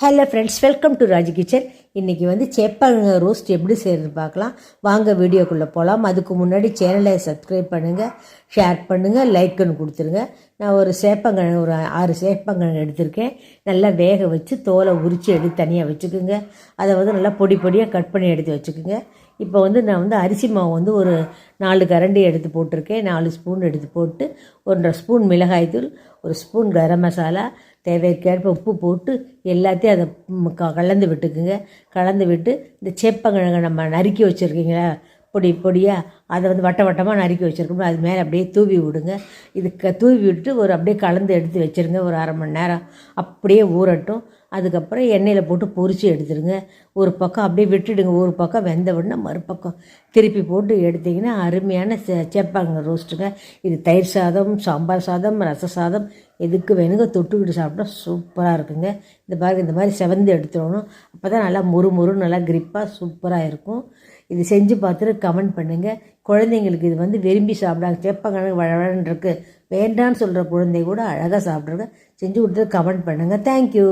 Hello friends, welcome to Raji kitchen. இன்றைக்கி வந்து சேப்பங்கிழங்கு ரோஸ்ட் எப்படி செய்கிறது பார்க்கலாம். வாங்க வீடியோக்குள்ளே போகலாம். அதுக்கு முன்னாடி சேனலை சப்ஸ்கிரைப் பண்ணுங்கள், ஷேர் பண்ணுங்கள், லைக்குன்னு கொடுத்துருங்க. நான் ஒரு சேப்பங்கிழங்கு ஒரு 6 சேப்பங்கிழங்கு எடுத்திருக்கேன். நல்லா வேக வச்சு தோலை உரித்து எடுத்து தனியாக வச்சுக்கோங்க. அதை வந்து நல்லா பொடி பொடியாக கட் பண்ணி எடுத்து வச்சுக்கோங்க. இப்போ வந்து நான் வந்து அரிசி மாவு வந்து ஒரு 4 கரண்டி எடுத்து போட்டிருக்கேன். 4 ஸ்பூன் எடுத்து போட்டு 1.5 ஸ்பூன் மிளகாய்த்தூள், 1 ஸ்பூன் கரம் மசாலா, தேவைக்கேற்ப உப்பு போட்டு எல்லாத்தையும் அதை கலந்து விட்டுக்குங்க. கலந்து விட்டு இந்த சேப்பங்கிழங்கை நம்ம நறுக்கி வச்சுருக்கீங்களா பொடி பொடியாக, அதை வந்து வட்ட வட்டமாக நறுக்கி வச்சுருக்கோம். அது மேலே அப்படியே தூவி விடுங்க. தூவி விட்டு அப்படியே கலந்து எடுத்து வச்சுருங்க. ஒரு அரை மணி நேரம் அப்படியே ஊறட்டும். அதுக்கப்புறம் எண்ணெயில் போட்டு பொரித்து எடுத்துடுங்க. ஒரு பக்கம் அப்படியே விட்டுடுங்க. ஒரு பக்கம் வெந்த உடனே மறுபக்கம் திருப்பி போட்டு எடுத்திங்கன்னா அருமையான சேப்பங்கிழங்கு ரோஸ்ட்டுங்க. இது தயிர் சாதம், சாம்பார் சாதம், ரச சாதம் எதுக்கு வேணுங்க தொட்டுக்கிட்டு சாப்பிட்டா சூப்பராக இருக்குங்க. இந்த மாதிரி செவந்து எடுத்துடணும். அப்போ தான் நல்லா முறு நல்லா கிரிப்பாக சூப்பராக இருக்கும். இது செஞ்சு பார்த்துட்டு கமெண்ட் பண்ணுங்கள். குழந்தைங்களுக்கு இது வந்து விரும்பி சாப்பிடாங்க. சேப்பங்கிழங்கு வளவழன்னு இருக்குது வேண்டான்னு சொல்கிற குழந்தை கூட அழகாக சாப்பிட்ருங்க. செஞ்சு கொடுத்து கமெண்ட் பண்ணுங்கள். தேங்க்யூ.